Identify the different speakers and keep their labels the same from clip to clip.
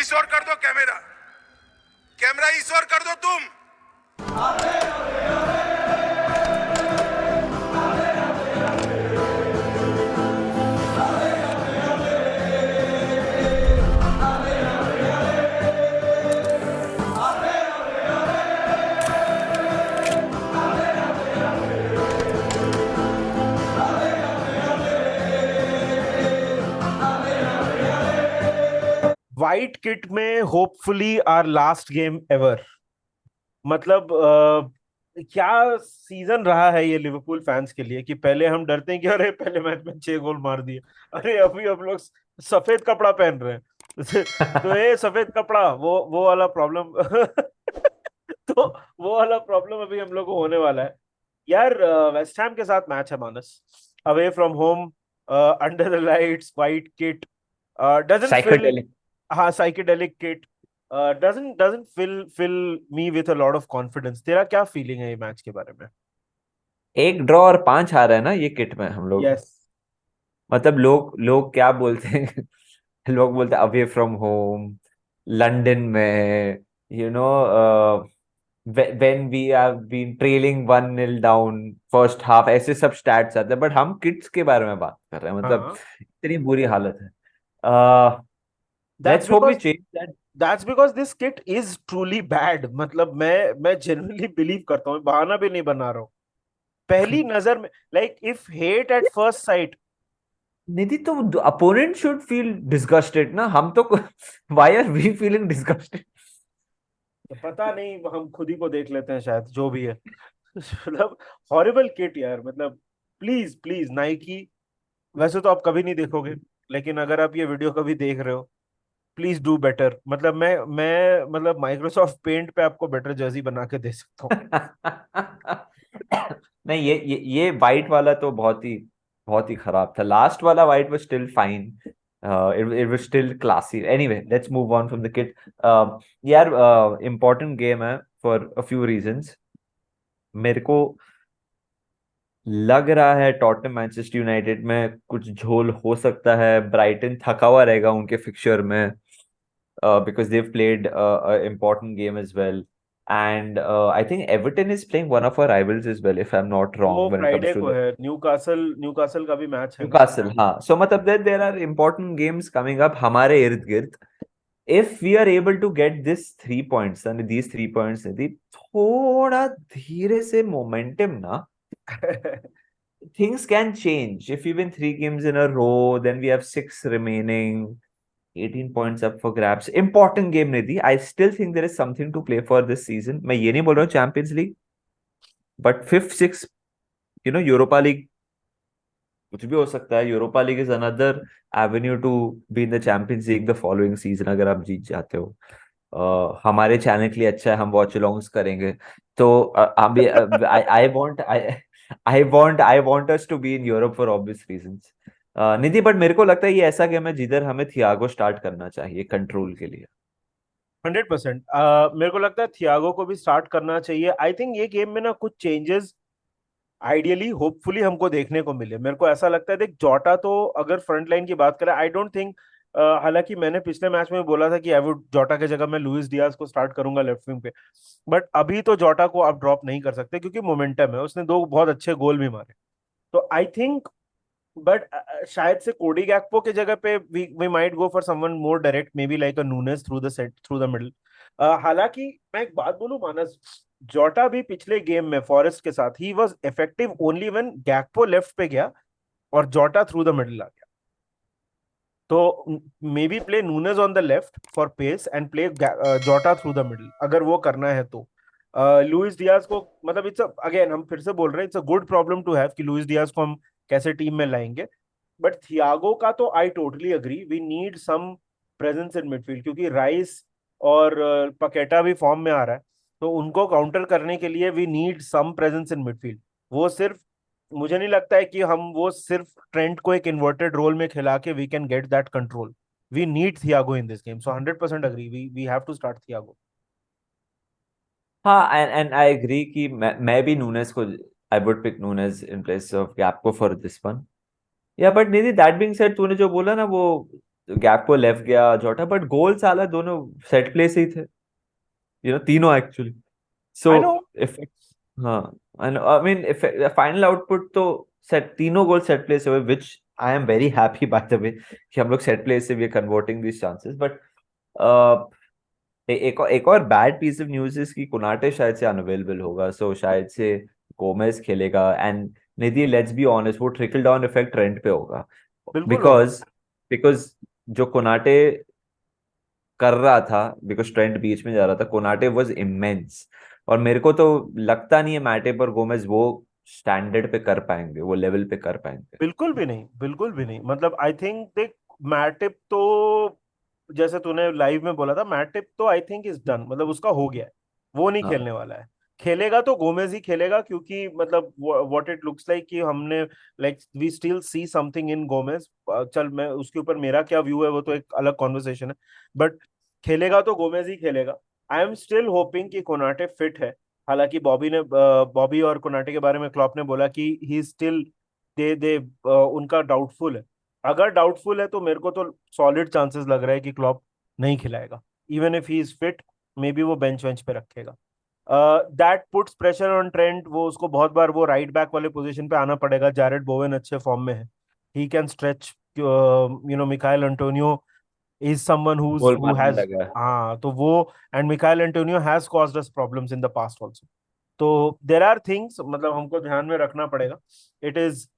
Speaker 1: इस ओर कर दो कैमरा, कैमरा इस ओर कर दो तुम।
Speaker 2: वाइट किट में hopefully our last game ever. मतलब क्या सीजन रहा है ये लिवरपूल फैंस के लिए कि पहले हम डरते हैं कि अरे पहले मैच में 6 गोल मार दिए, अरे अभी हम लोग सफेद कपड़ा पहन रहे हैं। तो ये सफेद कपड़ा वो वाला प्रॉब्लम। तो वो वाला प्रॉब्लम अभी हम लोग को होने वाला है यार। वेस्ट हैम के साथ मैच है Manas, away from home, under the lights, white kit, doesn't fill.
Speaker 3: Psychedelic.
Speaker 2: हाँ, psychedelic kit, doesn't fill me with a lot of confidence. तेरा क्या फीलिंग है ये मैच के बारे में?
Speaker 3: एक ड्रॉ और 5 हार है ना ये किट में हम लोग।
Speaker 2: यस।
Speaker 3: मतलब लोग लोग क्या बोलते हैं लोग बोलते हैं अवे फ्रॉम होम, लंदन में, you know, when we have been trailing 1-0 down first half, ऐसे सब स्टैट्स आते हैं, बट हम किट्स के बारे में बात कर रहे हैं। मतलब
Speaker 2: हाँ,
Speaker 3: इतनी बुरी हालत है।
Speaker 2: That's
Speaker 3: let's hope we
Speaker 2: because
Speaker 3: change that.
Speaker 2: That's because this kit is truly bad. मतलब मैं जेन्युइनली बिलीव करता हूँ, बहाना भी नहीं बना रहा हूँ। पहली नजर में, like if hate at first sight.
Speaker 3: Nidhi, तो अपोनेंट शुड फील डिस्गस्टेड ना, हम तो why are we feeling disgusted?
Speaker 2: पता नहीं, हम खुद ही को देख लेते हैं शायद, जो भी है। मतलब हॉरिबल किट यार। मतलब प्लीज प्लीज नाइकी, वैसे तो आप कभी नहीं देखोगे, लेकिन अगर आप ये वीडियो कभी देख रहे हो, प्लीज डू बेटर। मतलब मैं मतलब माइक्रोसॉफ्ट पेंट पे आपको बेटर जर्सी बना के दे सकता हूँ।
Speaker 3: नहीं, ये वाइट वाला तो बहुत ही खराब था। लास्ट वाला white was still fine, it was still classy. Anyway, let's move on from the kit. यार, इंपॉर्टेंट गेम है फॉर अ फ्यू रीजंस। मेरे को लग रहा है टॉटनहम मैनचेस्टर यूनाइटेड में कुछ झोल हो सकता है। ब्राइटन थका हुआ रहेगा उनके फिक्चर में, because they've played an important game as well. And I think Everton is playing one of our rivals as well, if I'm not wrong,
Speaker 2: वो
Speaker 3: when it comes
Speaker 2: Friday
Speaker 3: to
Speaker 2: को
Speaker 3: the
Speaker 2: है, Newcastle का भी match है ना।
Speaker 3: Newcastle. हाँ, so मतलब there are important games coming up हमारे इर्द गिर्द. If we are able to get this 3 points and these 3 points, यदि थोड़ा धीरे से momentum ना, things can change. If we win 3 games in a row, then we have 6 remaining. 18 points up for grabs. Important game, Nidhi. I still think there is something to play for this season. मैं ये नहीं बोल रहा हूँ Champions League, but fifth six, Europa League, कुछ भी हो सकता है। Europa League is another avenue to be in the Champions League the following season, अगर आप जीत जाते हो। हमारे चैनल के लिए अच्छा है, हम वॉच अलोंग्स करेंगे। तो हम I want us to be in Europe for obvious reasons. Nidhi, but मेरे को लगता है ये ऐसा गेम है जिधर हमें थियागो स्टार्ट करना चाहिए कंट्रोल के लिए।
Speaker 2: 100%। मेरे को लगता है थियागो को भी स्टार्ट करना चाहिए। आई थिंक ये गेम में ना कुछ चेंजेस आइडियली होपफुली हमको देखने को मिले। मेरे को ऐसा लगता है, देख जोटा तो अगर फ्रंट लाइन की बात करें, आई डोंट थिंक, हालांकि मैंने पिछले मैच में बोला था कि आई वुड जोटा की जगह मैं लुइस डियाज को स्टार्ट करूंगा लेफ्ट विंग पे, बट अभी तो जोटा को आप ड्रॉप नहीं कर सकते क्योंकि मोमेंटम है, उसने 2 बहुत अच्छे गोल भी मारे। तो आई थिंक, बट शायद से कोडी गैक्पो के जगह पे we might go for someone more direct, maybe like a Nunes through the set through the middle. हालांकि मैं एक बात बोलूं मानस, जोटा भी पिछले गेम में फॉरेस्ट के साथ ही was effective only when Gakpo left पे गया और जोटा थ्रू द मिडल आ गया। तो maybe play Nunez on the left for pace and play Jota through the middle, अगर वो करना है तो। लुइस डियाज को, मतलब इट्स अगेन हम फिर से बोल रहे हैं, it's a good problem to have कि लुइस डियाज को हम कैसे टीम में लाएंगे। बट थियागो का तो I totally agree, we need some presence in midfield, क्योंकि राइस और पकेटा भी फॉर्म में आ रहा है। तो उनको काउंटर करने के लिए we need some presence in midfield. वो सिर्फ, मुझे नहीं लगता है कि हम वो सिर्फ ट्रेंट को एक इन्वर्टेड रोल में खिला के we can get that control. We need Thiago in this game, so 100% agree, we have to start Thiago.
Speaker 3: हाँ, एंड आई एग्री कि मैं भी नूनेस को, I would pick Nunes in place of Gakpo for this one. Yeah but Nidhi, that being said, तूने जो बोला ना वो गैक्पो लेफ्ट गया, जोटा, बट गोल साला दोनों सेट प्ले से ही थे, तीनों actually. So
Speaker 2: I know.
Speaker 3: If, हाँ, I mean if final output तो सेट, तीनों गोल सेट प्ले से हुए, which I am very happy by the way कि हम लोग सेट प्ले से we are converting this chances. But एक और bad piece of news is कि कोनाटे शायद से अनअवेलेबल होगा, सो शायद से गोमेज खेलेगा. And Nidhi, let's be honest, वो ट्रिकल डाउन इफेक्ट ट्रेंट पे होगा.
Speaker 2: बिल्कुल होगा.
Speaker 3: बिकॉज बिकॉज जो कोनाटे कर रहा था, बिकॉज ट्रेंट बीच में जा रहा था, कोनाटे वाज इमेंस. और मेरे को तो लगता नहीं है मैटे पर गोमेज वो स्टैंडर्ड पे कर पाएंगे, वो लेवल पे कर पाएंगे.
Speaker 2: बिल्कुल भी नहीं, बिल्कुल भी नहीं. मतलब आई थिंक देख, मैटिप तो जैसे तूने लाइव में बोला था, मैटिप तो आई थिंक इज डन, मतलब उसका हो गया है. वो नहीं
Speaker 3: हाँ.
Speaker 2: खेलने वाला है. खेलेगा तो गोमेज ही खेलेगा, क्योंकि मतलब व्हाट इट लुक्स लाइक कि हमने like we still see something in Gomez. चल, मैं उसके ऊपर मेरा क्या व्यू है वो तो एक अलग कॉन्वर्सेशन है. बट खेलेगा तो गोमेज ही खेलेगा. आई एम स्टिल होपिंग कि कोनाटे फिट है. हालांकि बॉबी और कोनाटे के बारे में क्लॉप ने बोला कि ही स्टिल दे उनका डाउटफुल है. अगर डाउटफुल है तो मेरे को तो सॉलिड चांसेस लग रहा है कि क्लॉप नहीं खिलाएगा. Even if he is fit, may be वो बेंच वेंच पे रखेगा. That puts pressure on Trent. वो उसको बहुत बार वो राइट बैक वाले पोजीशन पे आना पड़ेगा. जैरेड बोवेन अच्छे फॉर्म में है. He can stretch. Mikail Antonio is someone
Speaker 3: goal
Speaker 2: who
Speaker 3: मारने
Speaker 2: has.
Speaker 3: लगा.
Speaker 2: हाँ, तो वो and Michael Antonio has caused us problems in the past also. तो there are things, मतलब हमको ध्यान में रखना पड़ेगा. It is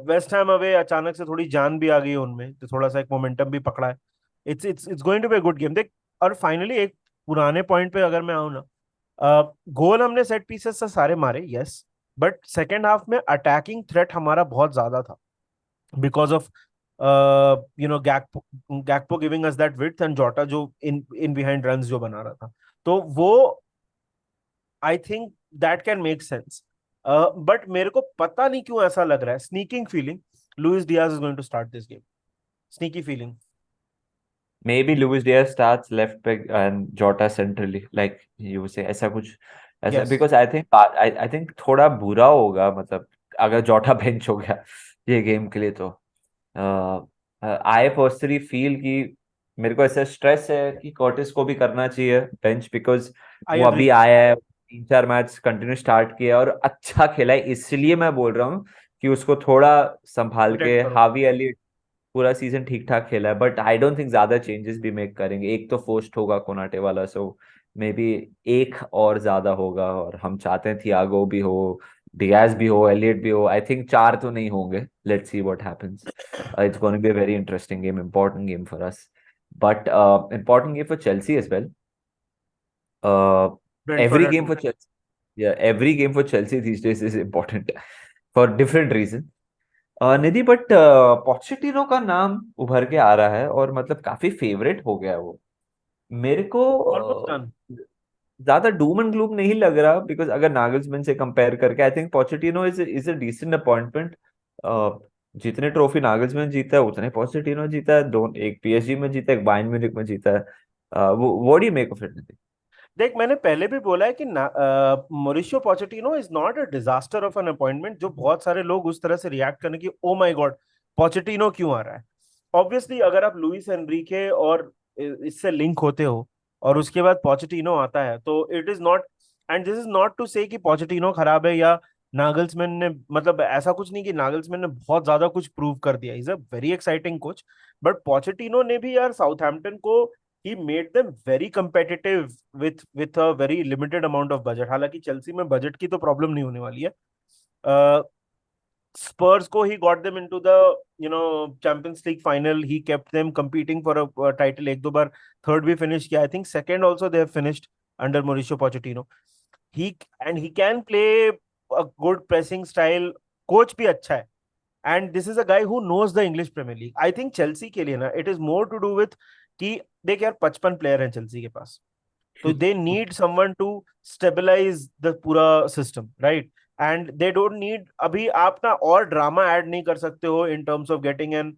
Speaker 2: West Ham away. अचानक से थोड़ी जान भी आ गई है उनमें, तो थोड़ा सा एक मोमेंटम भी पकड़ा है. It's going to be a good game देख. और फाइनली एक पुराने पॉइंट पे अगर मैं आऊँ ना, गोल हमने सेट पीसेस से सारे मारे, यस. बट सेकेंड हाफ में अटैकिंग थ्रेट हमारा बहुत ज्यादा था, because of Gakpo giving us that width, and Jota जो in behind runs जो बना रहा था. तो वो I think that can make sense. But मेरे को पता नहीं क्यों ऐसा लग रहा है, sneaking feeling, Luis Diaz is going to start this game. Sneaky feeling.
Speaker 3: Maybe Luis Diaz starts left back and Jota centrally, like you say, ऐसा कुछ, ऐसा,
Speaker 2: यस.
Speaker 3: because I think थोड़ा बुरा होगा, मतलब अगर जोटा बेंच हो गया ये गेम के लिए तो. आई पर्सनली फील कि मेरे को ऐसा स्ट्रेस है कि कर्टिस को भी करना चाहिए बेंच, बिकॉज
Speaker 2: आई
Speaker 3: वो
Speaker 2: एग्री.
Speaker 3: अभी आया है, 3-4 मैच कंटिन्यू स्टार्ट किया और अच्छा खेला है, इसलिए मैं बोल रहा हूँ कि उसको थोड़ा संभाल के.
Speaker 2: प्रोटेक्ट करो.
Speaker 3: हावी अली पूरा सीजन ठीक ठाक खेला है, बट आई डोंट थिंक ज्यादा चेंजेस भी मेक करेंगे. एक तो फोर्स्ड होगा कोनाटे वाला, सो मे बी एक और ज्यादा होगा, और हम चाहते हैं थियागो भी हो, डियाज भी हो, एलियट भी हो. आई थिंक 4 तो नहीं होंगे. Let's see what happens. It's going to be a very interesting game, important game for us, but important game for Chelsea as well. Uh,
Speaker 2: Brentford
Speaker 3: every
Speaker 2: at
Speaker 3: game
Speaker 2: home.
Speaker 3: for Chelsea, yeah, every game for Chelsea these days is important for different reasons. Nidhi, but Pochettino का नाम उभर के आ रहा है और मतलब काफी favourite हो गया है वो. मेरे को
Speaker 2: ऑलमोस्ट डन.
Speaker 3: ज्यादा डूम एंड ग्लूम नहीं लग रहा, बिकॉज अगर नागल्समैन से कंपेयर करके I think Pochettino is a decent appointment. जितने ट्रॉफी नागल्समैन जीता है उतने पोचेटिनो जीता है. दो, एक पीएसजी में जीता है, एक बायर्न म्यूनिख में जीता है. वो what do you make of it Nidhi?
Speaker 2: देख, मैंने पहले भी बोला है कि Mauricio Pochettino is not a disaster of an appointment. जो बहुत सारे लोग उस तरह से रिएक्ट करने की, ओ माय गॉड पोचेटिनो क्यों आ रहा है. ऑब्वियसली अगर आप लुइस एनरिके और इससे लिंक होते हो और उसके बाद पोचेटिनो आता है, तो it is not. And this is not to say कि पोचेटिनो खराब है या नागल्समैन ने, मतलब ऐसा कुछ नहीं कि नागल्समैन ने बहुत ज्यादा कुछ प्रूव कर दिया. Is a very exciting coach. But Pochettino ने भी यार साउथहैम्पटन को, he made them very competitive with a very limited amount of budget. हालांकि चेल्सी में बजट की तो प्रॉब्लम नहीं होने वाली है. स्पर्स को he got them into the champions league final. he kept them competing for a title. एक दो बार थर्ड भी फिनिश किया. I think second also they have finished under Mauricio Pochettino. he can play a good pressing style. Coach भी अच्छा है. And this is a guy who knows the English Premier League. I think Chelsea के लिए ना, it is more to do with कि देख यार 55 player हैं चेल्सी के पास, तो they need someone to stabilise the पूरा system, right. And they don't need, अभी आप ना और ड्रामा ऐड नहीं कर सकते हो in terms of getting an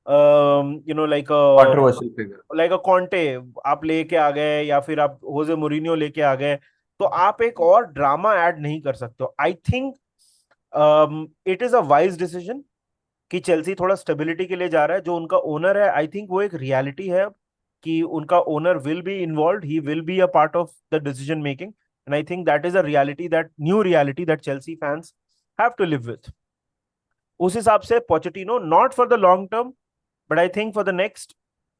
Speaker 3: controversial figure.
Speaker 2: Like a Conte आप लेके आ गए, या फिर आप होजे मोरिनियो लेके आ गए, तो आप एक और ड्रामा ऐड नहीं कर सकते हो. I think it is a wise decision कि चेल्सी थोड़ा स्टेबिलिटी के लिए जा रहा है। जो उनका ओनर है, आई थिंक वो एक रियलिटी है कि उनका owner will be involve, he will be a part of the decision making, and I think that is a reality, that new reality that Chelsea fans have to live with. उस हिसाब से Pochettino, not for the long term, but I think for the next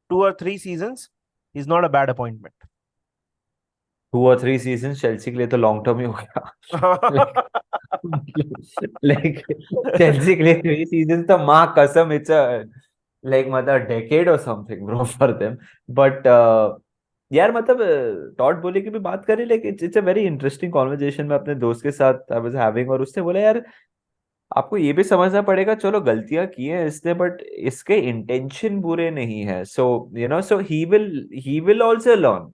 Speaker 2: 2 or 3 seasons is not a bad appointment.
Speaker 3: 2 or 3 season Chelsea के लिए तो long term ही हो गया। Like Chelsea के लिए 3 सीजन तो माँ कसम, इट्स लाइक मतलब डेकेड और something bro for them. But यार मतलब टॉड बोले की भी बात करें, लेकिन it's a very interesting conversation में अपने दोस्त के साथ आई वाज हैविंग, और उसने बोला यार आपको ये भी समझना पड़ेगा, चलो गलतियां की है इसने बट इसके इंटेंशन बुरे नहीं है, so you know so he will also learn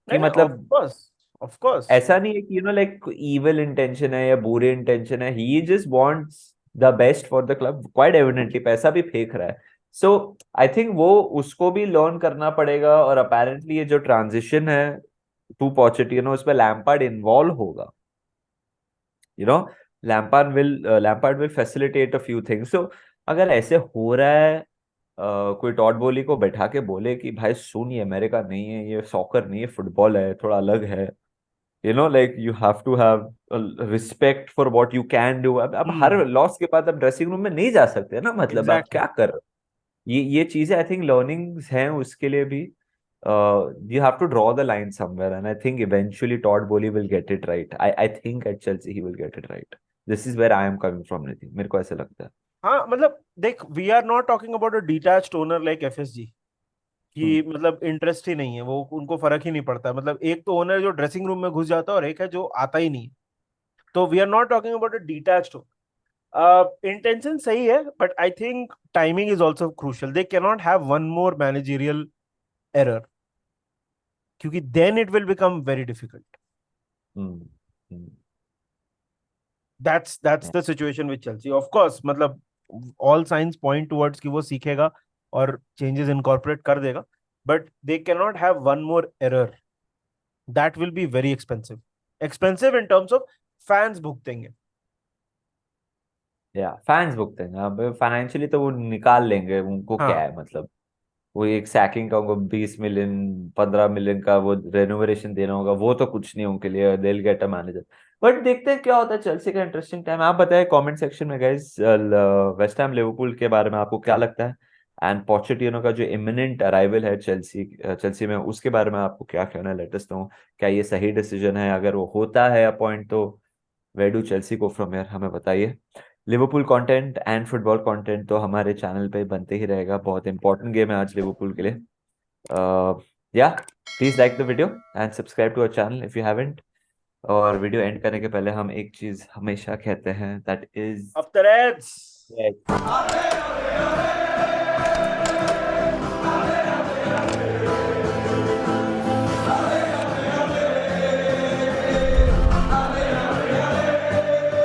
Speaker 3: कि
Speaker 2: नहीं, ऑफ
Speaker 3: मतलब
Speaker 2: कोर्स, ऑफ कोर्स।
Speaker 3: ऐसा नहीं है कि लाइक इविल इंटेंशन है या बुरे इंटेंशन है, he just wants the best for the club, quite evidently पैसा भी फेंक रहा है। सो आई थिंक वो उसको भी लर्न करना पड़ेगा, और अपेरेंटली ये जो ट्रांजिशन है टू पोचेटिनो उसमें लैम्पार्ड इन्वॉल्व होगा, you know Lampard will facilitate a few things. So अगर ऐसे हो रहा है, कोई टॉड बोली को बैठा के बोले कि भाई सुन ये अमेरिका नहीं है, ये सॉकर नहीं है, फुटबॉल है, थोड़ा अलग है, like you have to have respect for what you can do. अब हर लॉस के बाद अब ड्रेसिंग रूम में नहीं जा सकते ना, मतलब आप
Speaker 2: एग्जैक्टली।
Speaker 3: क्या कर रहे हो? ये चीजें आई थिंक लर्निंग्स हैं उसके लिए भी। You have to draw the line somewhere, and I think eventually Todd Boehly will get it right. I think at Chelsea he will get it right. This is where I am coming from, Nitin, मेरे को ऐसा लगता है।
Speaker 2: हाँ, मतलब देख, we are not talking about a detached owner like FSG, कि मतलब इंटरेस्ट ही नहीं है, वो उनको फर्क ही नहीं पड़ता। मतलब एक तो ओनर जो ड्रेसिंग रूम में घुस जाता है, और एक है जो आता ही नहीं है। तो we are not talking about a detached. Intention सही है, but I think timing is also crucial. They can not have one more managerial error, क्योंकि then it will become very difficult.
Speaker 3: Hmm hmm
Speaker 2: that's the situation with Chelsea. Of course, मतलब all signs point towards कि वो सीखेगा और changes incorporate कर देगा, but they can not have one more error. That will be very expensive, expensive in terms of fans भुगतेंगे।
Speaker 3: या fans भुगते हैं, अब फाइनेंशियली तो वो निकाल लेंगे, उनको क्या
Speaker 2: हाँ,
Speaker 3: है मतलब। वो एक सैकिंग का उनको 20 मिलियन 15 मिलियन का वो रेनोवेशन देना होगा, वो तो कुछ नहीं उनके लिए, they will get a manager. But देखते हैं क्या होता है, चेल्सी का इंटरेस्टिंग टाइम। आप बताएं कमेंट सेक्शन में गाइस, वेस्ट हैम लिवरपूल के बारे में आपको क्या लगता है, एंड पोचेटिनो का जो इमिनेंट अराइवल है चेल्सी में, उसके बारे में आपको क्या कहना है, लेट अस नो। क्या ये सही डिसीजन है? अगर वो होता है अपॉइंट, तो where do Chelsea go from here, हमें बताइए। Liverpool content and football content तो हमारे चैनल पे बनते ही रहेगा, बहुत इंपॉर्टेंट गेम है आज लिवरपूल के लिए। या please like the video and subscribe to our channel if you haven't. और वीडियो एंड करने के पहले हम एक चीज हमेशा कहते हैं, that is
Speaker 2: up the Reds.